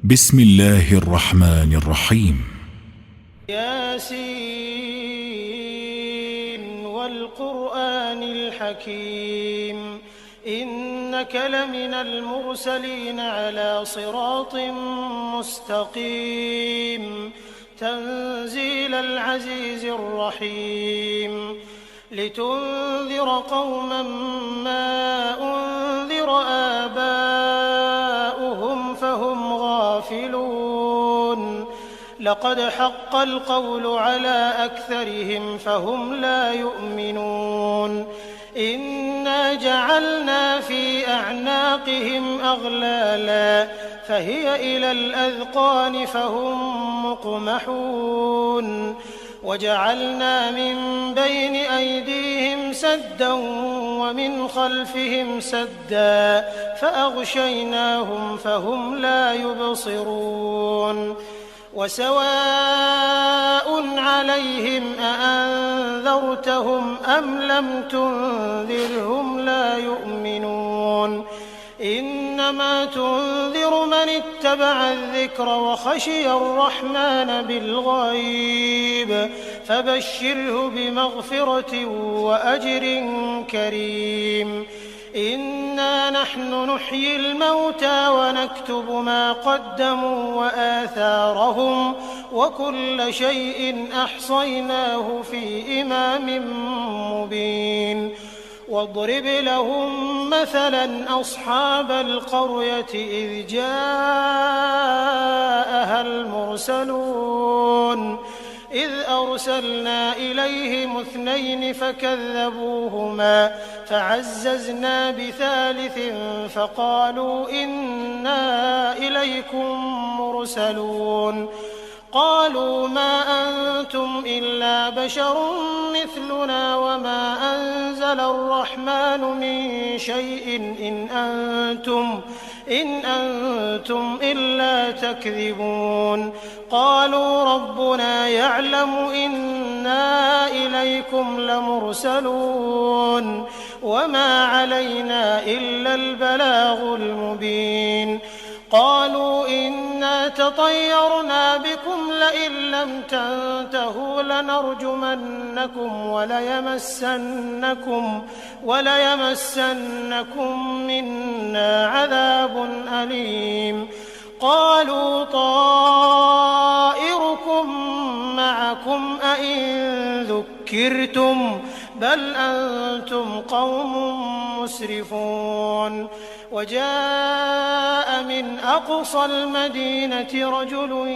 بسم الله الرحمن الرحيم. ياسين والقرآن الحكيم إنك لمن المرسلين على صراط مستقيم تنزيل العزيز الرحيم لتنذر قوما ما أنذر آباؤهم فهم غافلون لقد حق القول على أكثرهم فهم لا يؤمنون إنا جعلنا في أعناقهم أغلالا فهي إلى الأذقان فهم مقمحون وجعلنا من بين أيديهم سدا ومن خلفهم سدا فأغشيناهم فهم لا يبصرون وسواء عليهم أأنذرتهم أم لم تنذرهم لا يؤمنون إنما تنذر من اتبع الذكر وخشي الرحمن بالغيب فبشره بمغفرة وأجر كريم إنا نحن نحيي الموتى ونكتب ما قدموا وآثارهم وكل شيء أحصيناه في إمام مبين واضرب لهم مثلا أصحاب القرية إذ جاءها المرسلون إذ أرسلنا إليهم 2 فكذبوهما فعززنا بثالث فقالوا إنا إليكم مرسلون قالوا ما أنتم إلا بشر مثلنا وما أنزل الرحمن من شيء إن أنتم إلا تكذبون قالوا ربنا يعلم إنا إليكم لمرسلون وما علينا إلا البلاغ المبين قالوا إنا تطيرنا بكم لئن لم تنتهوا لنرجمنكم وليمسنكم منا عذاب أليم قالوا طائركم معكم أئن ذكرتم بل أنتم قوم مسرفون وجاء من أقصى المدينة رجل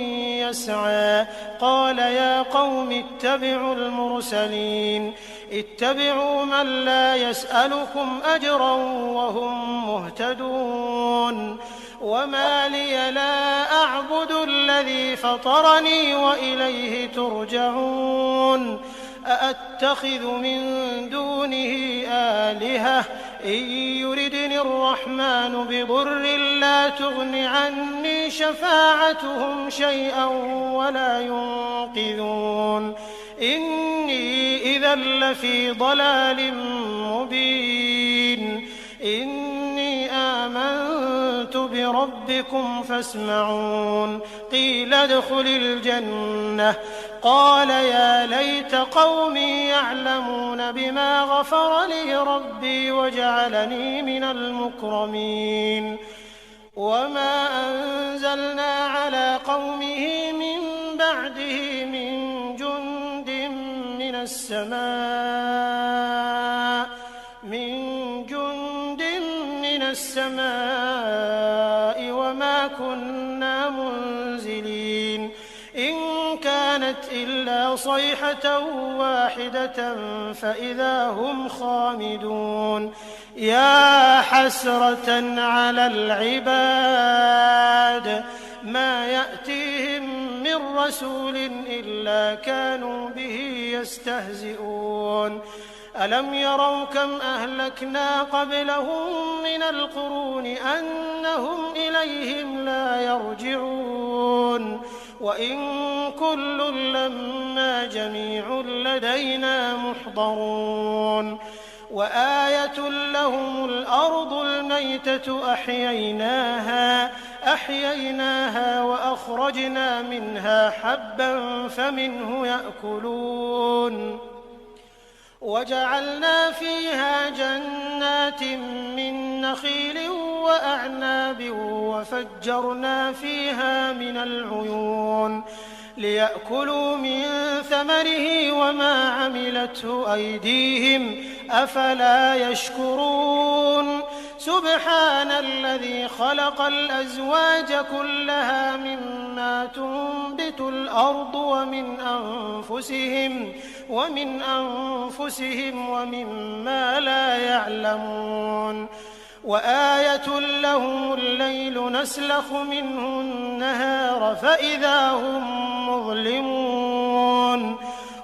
يسعى قال يا قوم اتبعوا المرسلين اتبعوا من لا يسألكم أجرا وهم مهتدون وما لي لا أعبد الذي فطرني وإليه ترجعون أأتخذ من دونه آلهة إن يردني الرحمن بضر لا تغن عني شفاعتهم شيئا ولا ينقذون إني إذا لفي ضلال مبين إني آمنت بربكم فاسمعون قيل ادخل الجنة قال يا ليت قومي يعلمون بما غفر لي ربي وجعلني من المكرمين وما أنزلنا على قومه من بعده من جند من السماء وما كنا منزلين إن كانت إلا صيحة واحدة فإذا هم خامدون يا حسرة على العباد ما يأتيهم من رسول إلا كانوا به يستهزئون ألم يروا كم أهلكنا قبلهم من القرون أنهم إليهم لا يرجعون وإن كل لما جميع لدينا محضرون وآية لهم الأرض الميتة أحييناها فأخرجنا منها حبا فمنه يأكلون وجعلنا فيها جنات من نخيل وأعناب وفجرنا فيها من العيون ليأكلوا من ثمره وما عملته أيديهم أفلا يشكرون سبحان الذي خلق الأزواج كلها مما تنبت الأرض ومن أنفسهم ومما لا يعلمون وآية لهم الليل نسلخ منه النهار فإذا هم مظلمون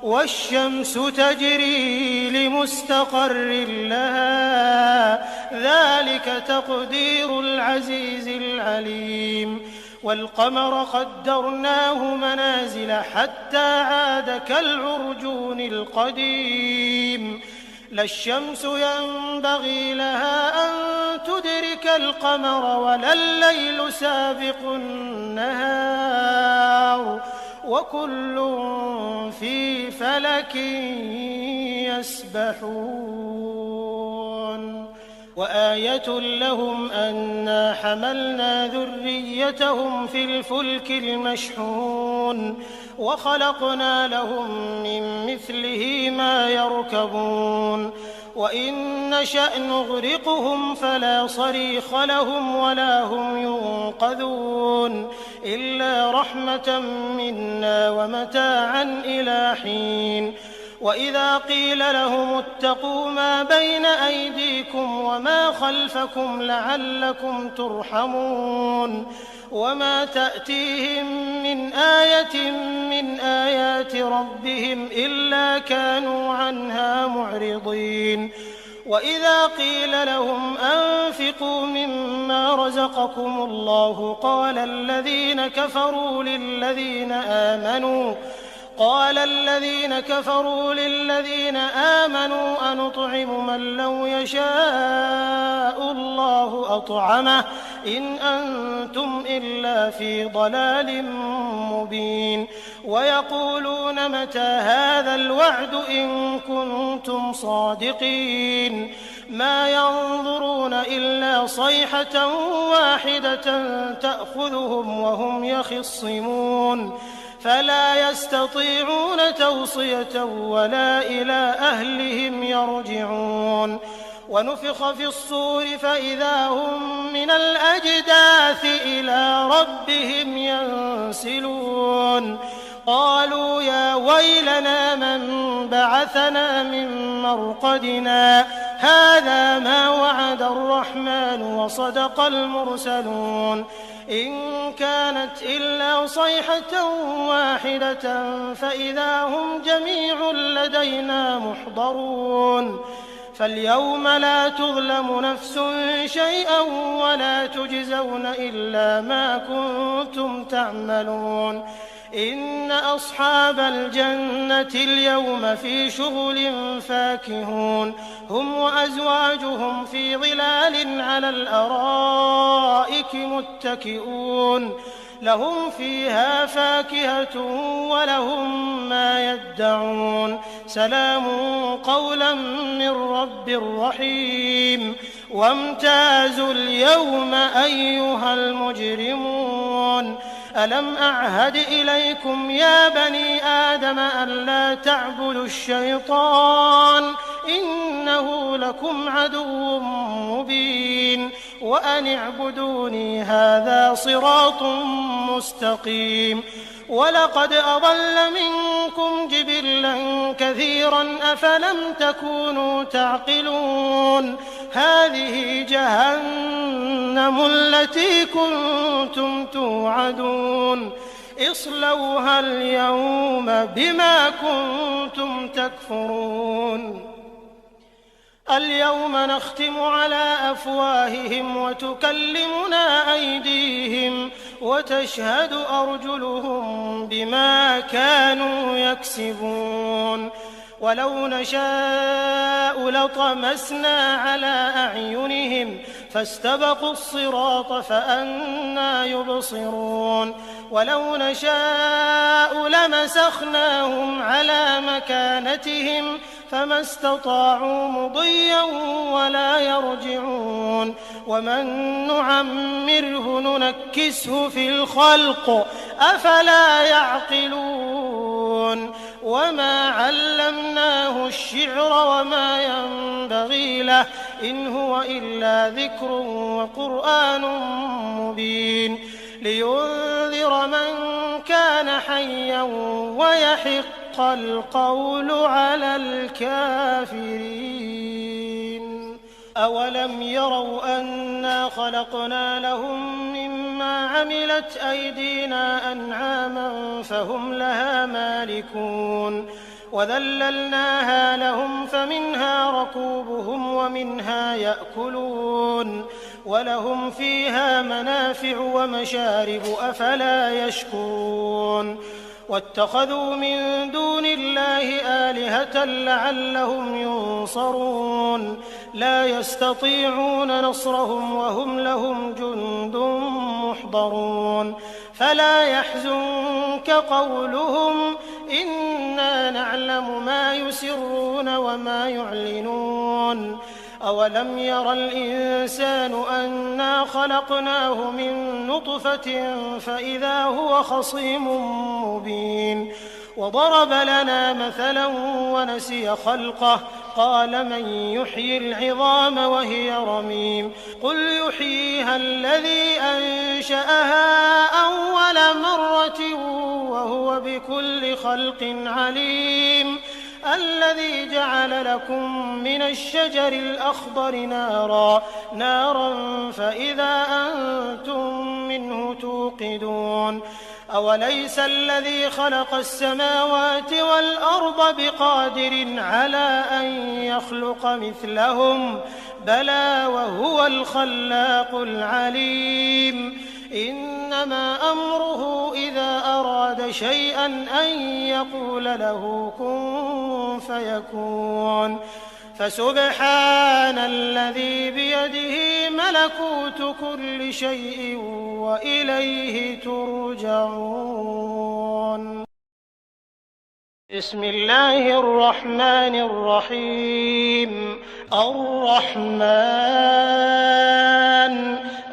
والشمس تجري لمستقر لها ذلك تقدير العزيز العليم والقمر قدرناه منازل حتى عاد كالعرجون القديم لا الشمس ينبغي لها أن تدرك القمر ولا الليل سابق النهار وكل في فلك يسبحون وآية لهم أنا حملنا ذريتهم في الفلك المشحون وخلقنا لهم من مثله ما يركبون وإن نشأ نغرقهم فلا صريخ لهم ولا هم ينقذون إلا رحمة منا ومتاعا إلى حين وإذا قيل لهم اتقوا ما بين أيديكم وما خلفكم لعلكم ترحمون وما تأتيهم من آية من آيات ربهم إلا كانوا عنها معرضين وإذا قيل لهم أنفقوا مما رزقكم الله قال الذين كفروا للذين آمنوا أنطعم من لو يشاء الله أطعمه إن أنتم إلا في ضلال مبين ويقولون متى هذا الوعد إن كنتم صادقين ما ينظرون إلا صيحة واحدة تأخذهم وهم يخصمون فلا يستطيعون توصية ولا إلى أهلهم يرجعون ونفخ في الصور فإذا هم من الأجداث إلى ربهم ينسلون قالوا يا ويلنا من بعثنا من مرقدنا هذا ما وعد الرحمن وصدق المرسلون إن كانت إلا صيحة واحدة فإذا هم جميع لدينا محضرون فاليوم لا تظلم نفس شيئا ولا تجزون إلا ما كنتم تعملون إن أصحاب الجنة اليوم في شغل فاكهون هم وأزواجهم في ظلال على الأرائك متكئون لهم فيها فاكهة ولهم ما يدعون سلام قولا من رب رحيم وامتازوا اليوم أيها المجرمون ألم أعهد إليكم يا بني آدم ألا تعبدوا الشيطان إنه لكم عدو مبين وأن اعبدوني هذا صراط مستقيم ولقد أضل منكم جبلا كثيرا أفلم تكونوا تعقلون هذه جهنم التي كنتم توعدون اصلوها اليوم بما كنتم تكفرون اليوم نختم على أفواههم وتكلمنا أيديهم وتشهد أرجلهم بما كانوا يكسبون ولو نشاء لطمسنا على أعينهم فاستبقوا الصراط فأنى يبصرون ولو نشاء لمسخناهم على مكانتهم فما استطاعوا مضيا ولا يرجعون ومن نعمره ننكسه في الخلق أفلا يعقلون وما علمناه الشعر وما ينبغي له إن هو إلا ذكر وقرآن مبين لينذر من كان حيا ويحق القول على الكافرين أولم يروا أنا خلقنا لهم مما عملت أيدينا أنعاما فهم لها مالكون وذللناها لهم فمنها ركوبهم ومنها يأكلون ولهم فيها منافع ومشارب أفلا يشكرون واتخذوا من دون الله آلهة لعلهم ينصرون لا يستطيعون نصرهم وهم لهم جند محضرون فلا يحزنك قولهم إنا نعلم ما يسرون وما يعلنون أولم ير الإنسان أنا خلقناه من نطفة فإذا هو خصيم مبين وضرب لنا مثلا ونسي خلقه قال من يحيي العظام وهي رميم قل يحييها الذي أنشأها أول مرة وهو بكل خلق عليم الذي جعل لكم من الشجر الأخضر نارا فإذا أنتم منه توقدون أوليس الذي خلق السماوات والأرض بقادر على أن يخلق مثلهم بلى وهو الخلاق العليم إنما أمره إذا أراد شيئا أن يقول له كن فيكون فسبحان الذي بيده ملكوت كل شيء وإليه ترجعون بسم الله الرحمن الرحيم الرحمن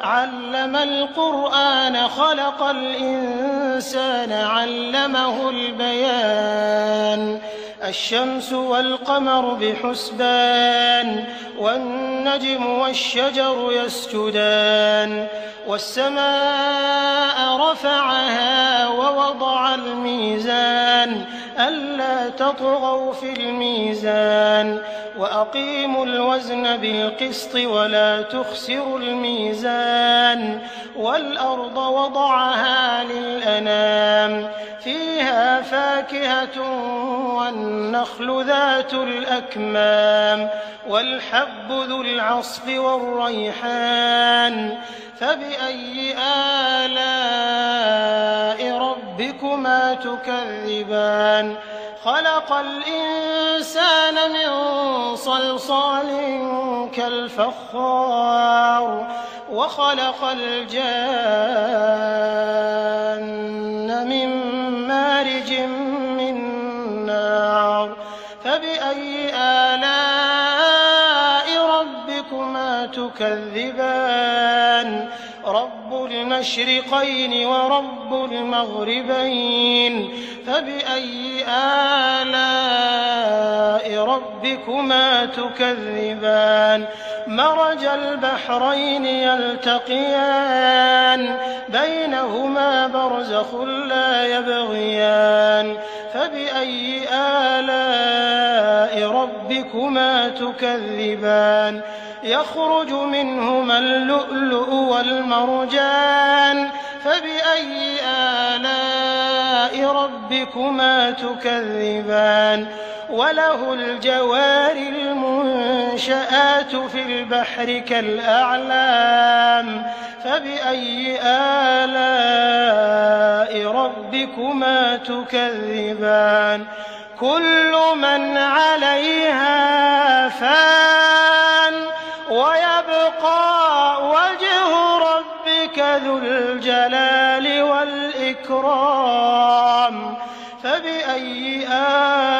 علم القرآن خلق الإنسان علمه البيان الشمس والقمر بحسبان والنجم والشجر يسجدان والسماء رفعها ووضع الميزان ألا تطغوا في الميزان وأقيموا الوزن بالقسط ولا تخسروا الميزان والأرض وضعها للأنام فيها فاكهة والنخل ذات الأكمام والحب ذو العصف والريحان فبأي آلاء ربكما تكذبان خلق الإنسان من صلصال كالفخار وخلق الجان من مارج من نار فبأي آلاء ربكما تكذبان رب المشرقين ورب المغربين فبأي آلاء ربكما تكذبان مرج البحرين يلتقيان بينهما برزخ لا يبغيان فبأي آلاء ربكما تكذبان يخرج منهما اللؤلؤ والمرجان فبأي آلاء ربكما تكذبان وله الجوار المنشآت في البحر كالأعلام فبأي آلاء ربكما تكذبان كل من عليها فان ويبقى وجه ربك ذو الجلال والإكرام والإكرام فبأي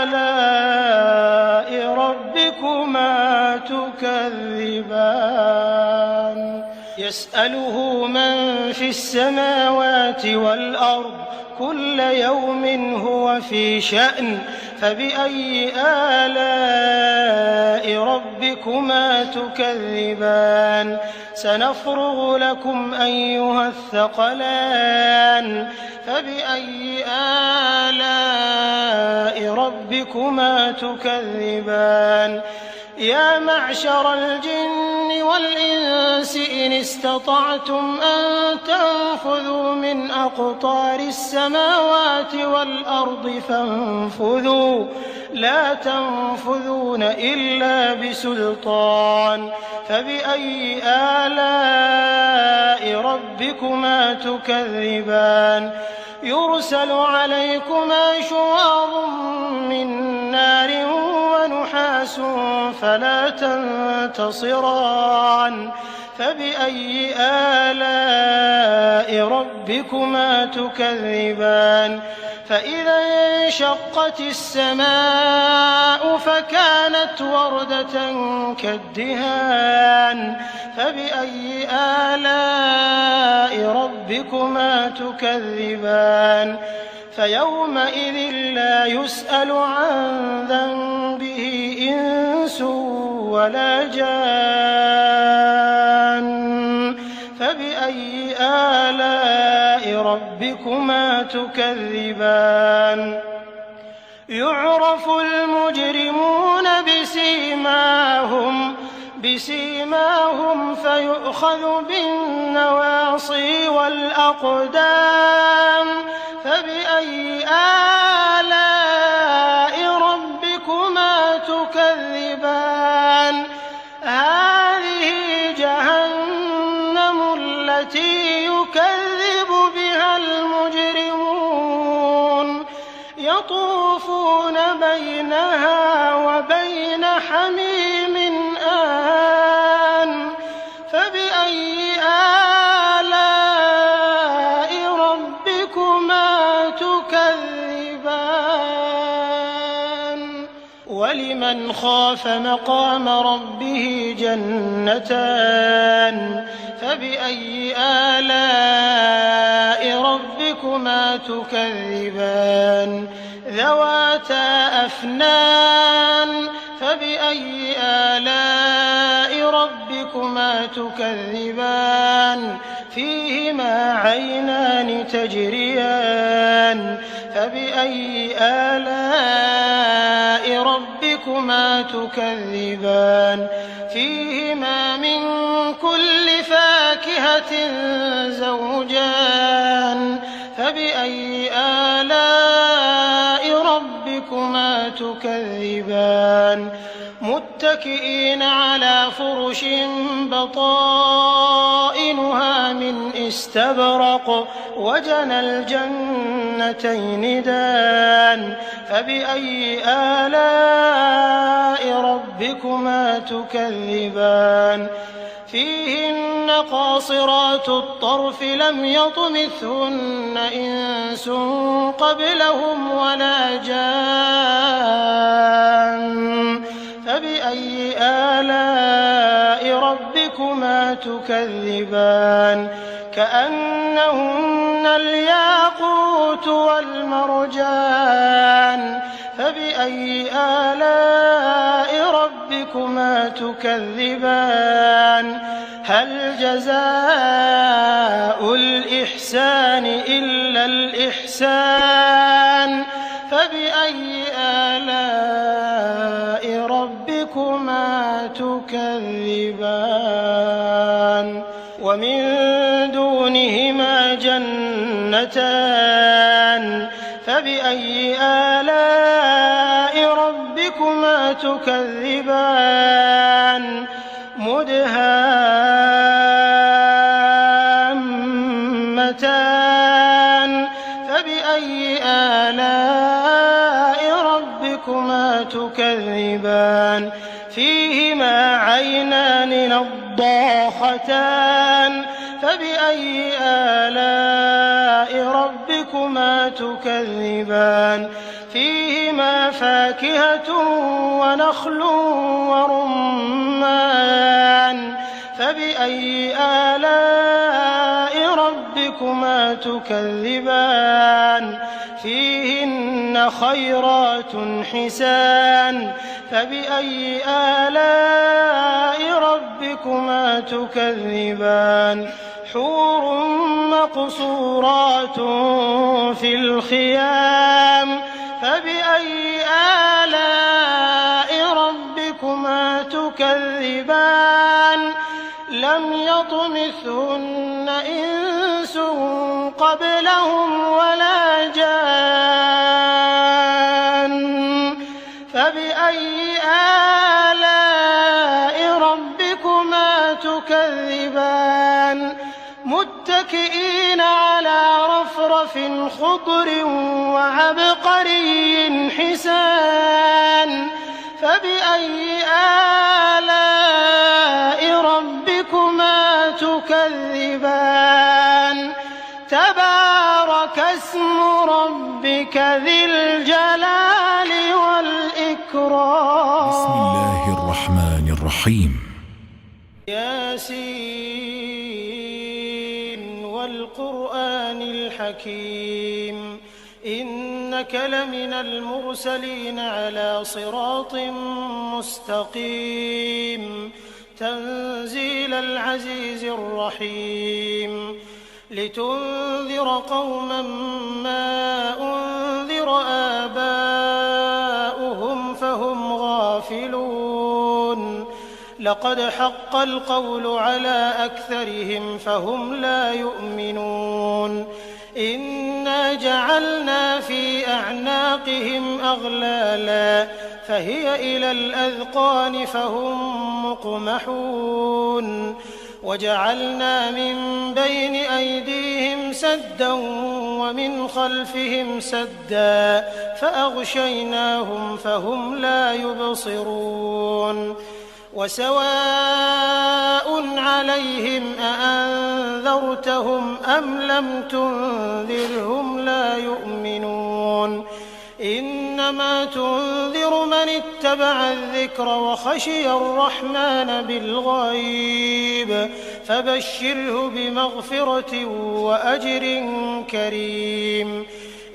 آلاء ربكما تكذبان يسأله من في السماوات والأرض كل يوم هو في شأن فبأي آلاء ربكما تكذبان سنفرغ لكم أيها الثقلان فبأي آلاء ربكما تكذبان يا معشر الجن والإنس إن استطعتم أن تنفذوا من أقطار السماوات والأرض فانفذوا لا تنفذون إلا بسلطان فبأي آلاء ربكما تكذبان يرسل عليكما شواظ من نار ونحاس فلا تنتصران فبأي آلاء ربكما تكذبان فإذا انشقت السماء فكانت وردة كالدهان فبأي آلاء ربكما تكذبان فيومئذ لا يسأل عن ذنبه إنس ولا جان فبأي آلاء ربكما تكذبان يعرف المجرمون بسيماهم فيؤخذ بالنواصي والأقدام فبأي آلاء ربكما تكذبان هذه جهنم التي يكذب بها المجرمون يطوفون بينها وبين حميم آن فبأي آلاء ربكما تكذبان ولمن خاف مقام ربه جنتان فبأي آلاء ربكما تكذبان ذواتا أفنان فبأي آلاء ربكما تكذبان فيهما عينان تجريان فبأي آلاء ربكما تكذبان فيهما من كل فاكهة زوجان فبأي آلاء ربكما تكذبان متكئين على فرش بطائنها من استبرق وجنى الجنتين دان فبأي آلاء ربكما تكذبان فيهن قاصرات الطرف لم يطمثهن إنس قبلهم ولا جان فبأي آلاء ربكما تكذبان كأنهن الياقوت والمرجان فبأي آلاء ربكما تكذبان هل جزاء الإحسان إلا الإحسان فبأي آلاء ربكما تكذبان ومن دونهما جنتان فبأي آلاء ربكما تكذبان مدهامتان فبأي آلاء ربكما تكذبان فيهما عينان نضاختان فبأي آلاء ربكما ربكما تكذبان فيهما فاكهة ونخل ورمان فبأي آلاء ربكما تكذبان فيهن خيرات حسان فبأي آلاء ربكما تكذبان حور مقصورات في الخيام فبأي آلاء ربكما تكذبان لم يطمثهن إنس قبلهم ولا جان فبأي آلاء ربكما تكذبان متكئين على رفرف خضر وعبقري حسان فبأي آلاء ربكما تكذبان تبارك اسم ربك ذي الجلال والإكرام. بسم الله الرحمن الرحيم. ياسين والقرآن الحكيم إنك لمن المرسلين على صراط مستقيم تنزيل العزيز الرحيم لتنذر قوما ما أنذر آباؤهم فهم غافلون لقد حق القول على أكثرهم فهم لا يؤمنون إنا جعلنا في أعناقهم أغلالا فهي إلى الأذقان فهم مقمحون وجعلنا من بين أيديهم سدا ومن خلفهم سدا فأغشيناهم فهم لا يبصرون وسواء عليهم أأنذرتهم أم لم تنذرهم لا يؤمنون إنما تنذر من اتبع الذكر وخشي الرحمن بالغيب فبشره بمغفرة وأجر كريم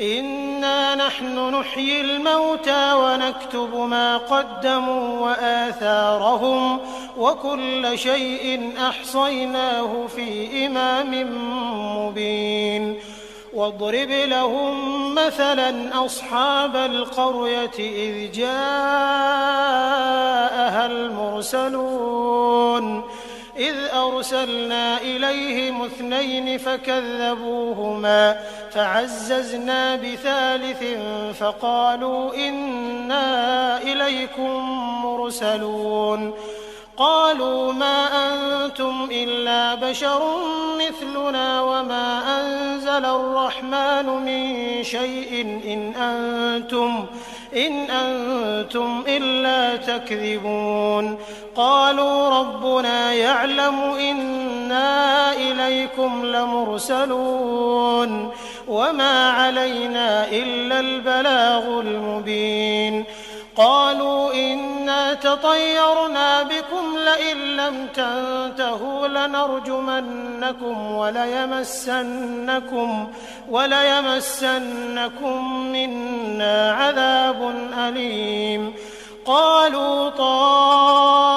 إنا نحن نحيي الموتى ونكتب ما قدموا وآثارهم وكل شيء أحصيناه في إمام مبين واضرب لهم مثلا أصحاب القرية إذ جاءها المرسلون إذ أرسلنا إليهم 2 فكذبوهما فعززنا بثالث فقالوا إنا إليكم مرسلون قالوا ما أنتم إلا بشر مثلنا وما أنزل الرحمن من شيء إن أنتم إلا تكذبون قالوا ربنا يعلم إنا إليكم لمرسلون وما علينا إلا البلاغ المبين قالوا إنا تطيرنا بكم لئن لم تنتهوا لنرجمنكم وليمسنكم منا عذاب أليم قالوا طائركم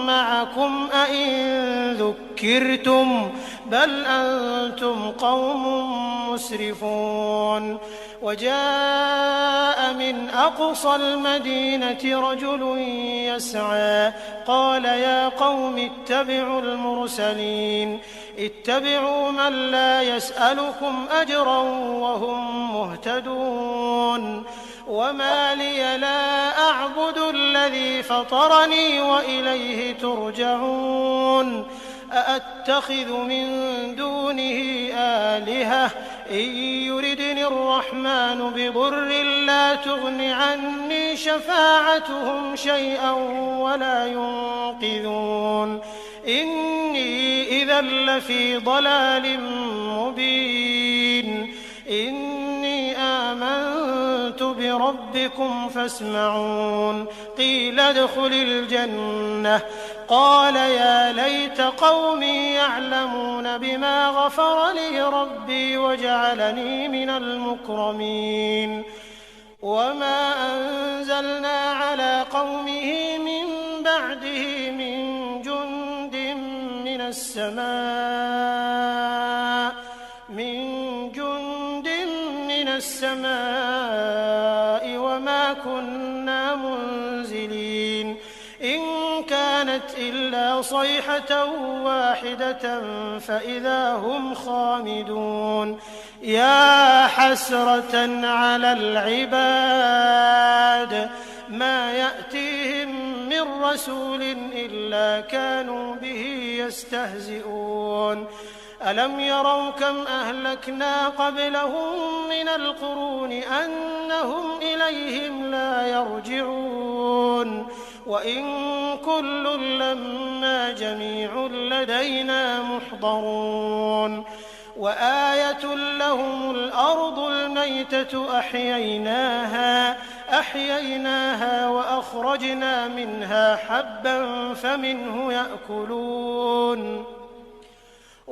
معكم أئن ذكرتم بل أنتم قوم مسرفون وجاء من أقصى المدينة رجل يسعى قال يا قوم اتبعوا المرسلين اتبعوا من لا يسألكم أجرا وهم مهتدون وما لي لا أعبد الذي فطرني وإليه ترجعون أأتخذ من دونه آلهة إن يردني الرحمن بضر لا تغن عني شفاعتهم شيئا ولا ينقذون إني إذا لفي ضلال مبين ربكم فاسمعون قيل ادخل الجنة قال يا ليت قومي يعلمون بما غفر لي ربي وجعلني من المكرمين وما أنزلنا على قومه من بعده من جند من السماء وما كنا منزلين إن كانت إلا صيحة واحدة فإذا هم خامدون يا حسرة على العباد ما يأتيهم من رسول إلا كانوا به يستهزئون ألم يروا كم أهلكنا قبلهم من القرون أنهم إليهم لا يرجعون وإن كل لما جميع لدينا محضرون وآية لهم الأرض الميتة أحييناها وأخرجنا منها حبا فمنه يأكلون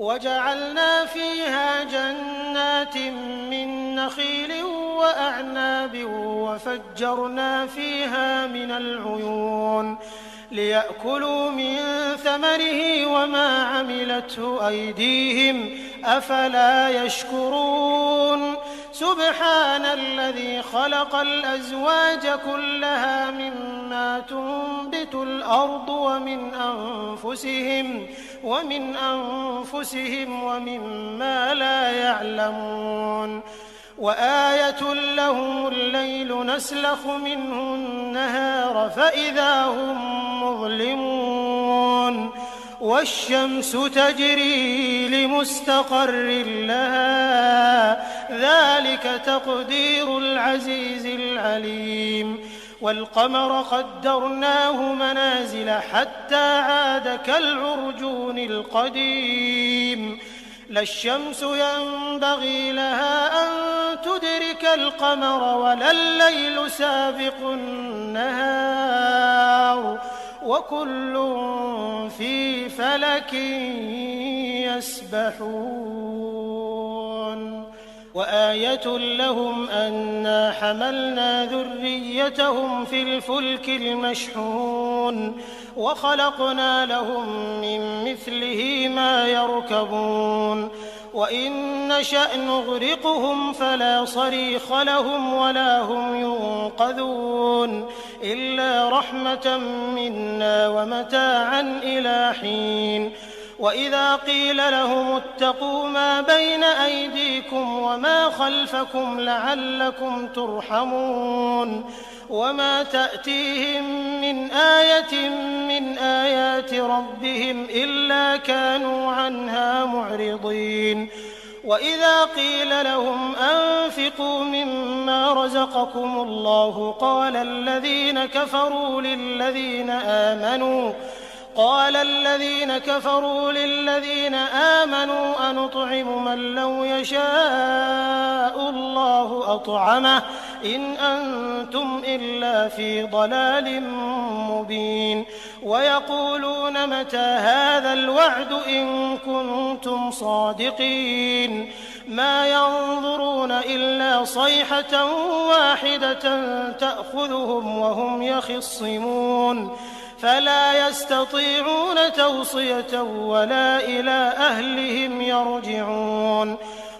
وجعلنا فيها جنات من نخيل وأعناب وفجرنا فيها من العيون ليأكلوا من ثمره وما عملته أيديهم أفلا يشكرون سبحان الذي خلق الأزواج كلها مما تنبت الأرض ومن أنفسهم ومما لا يعلمون وآية لهم الليل نسلخ منه النهار فإذا هم مظلمون والشمس تجري لمستقر لها ذلك تقدير العزيز العليم والقمر قدرناه منازل حتى عاد كالعرجون القديم لا الشمس ينبغي لها أن تدرك القمر ولا الليل سابق النهار وكل في فلك يسبحون وآية لهم أنا حملنا ذريتهم في الفلك المشحون وخلقنا لهم من مثله ما يركبون وإن نشأ نغرقهم فلا صريخ لهم ولا هم ينقذون إلا رحمة منا ومتاعا إلى حين وإذا قيل لهم اتقوا ما بين أيديكم وما خلفكم لعلكم ترحمون وما تأتيهم من آية من آيات ربهم إلا كانوا عنها معرضين وإذا قيل لهم أنفقوا مما رزقكم الله قال الذين كفروا للذين آمنوا أنطعم من لو يشاء الله أطعمه إن أنتم إلا في ضلال مبين ويقولون متى هذا الوعد إن كنتم صادقين ما ينظرون إلا صيحة واحدة تأخذهم وهم يخصمون فلا يستطيعون توصية ولا إلى أهلهم يرجعون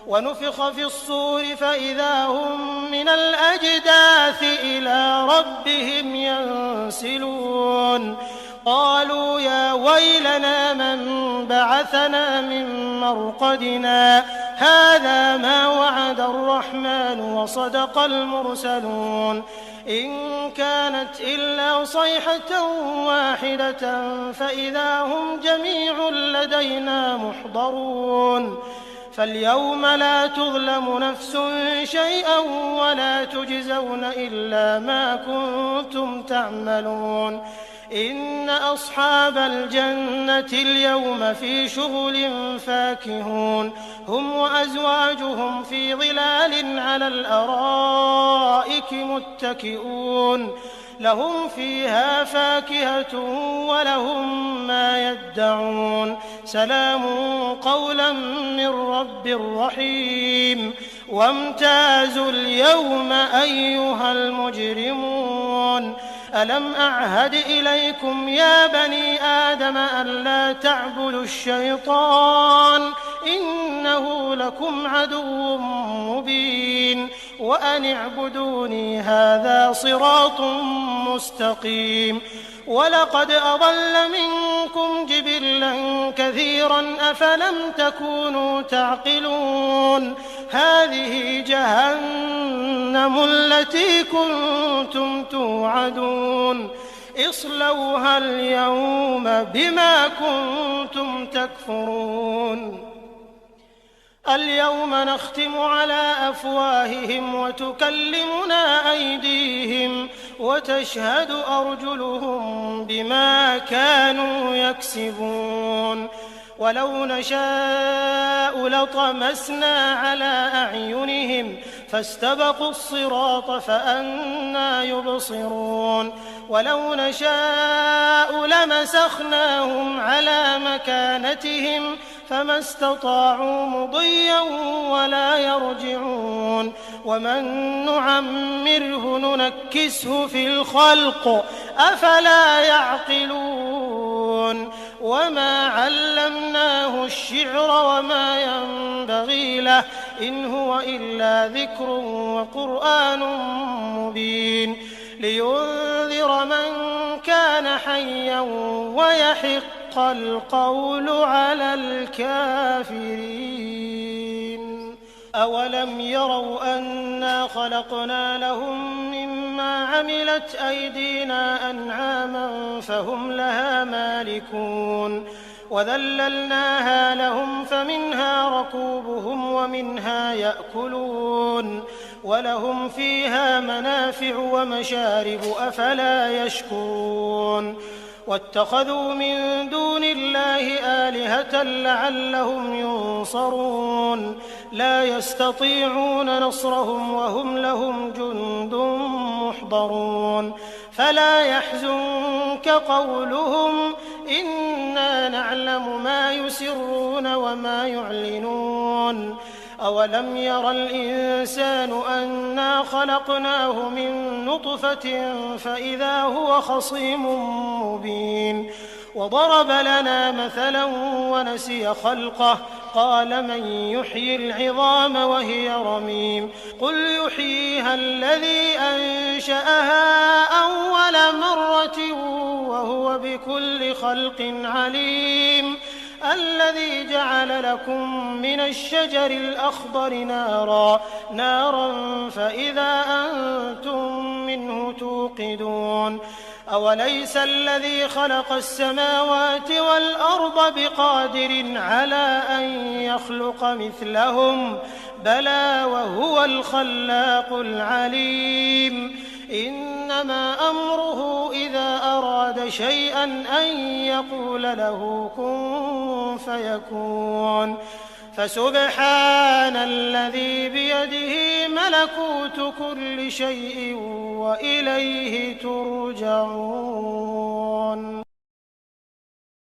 ونفخ في الصور فإذا هم من الأجداث إلى ربهم ينسلون قالوا يا ويلنا من بعثنا من مرقدنا هذا ما وعد الرحمن وصدق المرسلون إن كانت إلا صيحة واحدة فإذا هم جميع لدينا محضرون فاليوم لا تظلم نفس شيئا ولا تجزون إلا ما كنتم تعملون إن أصحاب الجنة اليوم في شغل فاكهون هم وأزواجهم في ظلال على الأرائك متكئون لهم فيها فاكهة ولهم ما يدعون سلام قولا من رب رحيم وامتازوا اليوم أيها المجرمون ألم أعهد إليكم يا بني آدم ألا تعبدوا الشيطان إنه لكم عدو مبين وأن اعبدوني هذا صراط مستقيم ولقد أضل منكم جبلا كثيرا أفلم تكونوا تعقلون هذه جهنم التي كنتم توعدون اصلوها اليوم بما كنتم تكفرون اليوم نختم على أفواههم وتكلمنا أيديهم وتشهد أرجلهم بما كانوا يكسبون ولو نشاء لطمسنا على أعينهم فاستبقوا الصراط فأنى يبصرون ولو نشاء لمسخناهم على مكانتهم فما استطاعوا مضيا ولا يرجعون ومن نعمره ننكسه في الخلق أفلا يعقلون وما علمناه الشعر وما ينبغي له إن هو إلا ذكر وقرآن مبين لينذر من كان حيا ويحق القول على الكافرين أولم يروا أنا خلقنا لهم مما عملت أيدينا أنعاما فهم لها مالكون وذللناها لهم فمنها ركوبهم ومنها يأكلون ولهم فيها منافع ومشارب أفلا يشكرون واتخذوا من دون الله آلهة لعلهم ينصرون لا يستطيعون نصرهم وهم لهم جند محضرون فلا يحزنك قولهم إنا نعلم ما يسرون وما يعلنون أولم ير الإنسان أنا خلقناه من نطفة فإذا هو خصيم مبين وضرب لنا مثلا ونسي خلقه قال من يحيي العظام وهي رميم قل يحييها الذي أنشأها أول مرة وهو بكل خلق عليم الذي جعل لكم من الشجر الأخضر نارا فإذا أنتم منه توقدون أوليس الذي خلق السماوات والأرض بقادر على أن يخلق مثلهم بلى وهو الخلاق العليم إنما أمره إذا أراد شيئا أن يقول له كن فيكون فسبحان الذي بيده ملكوت كل شيء وإليه ترجعون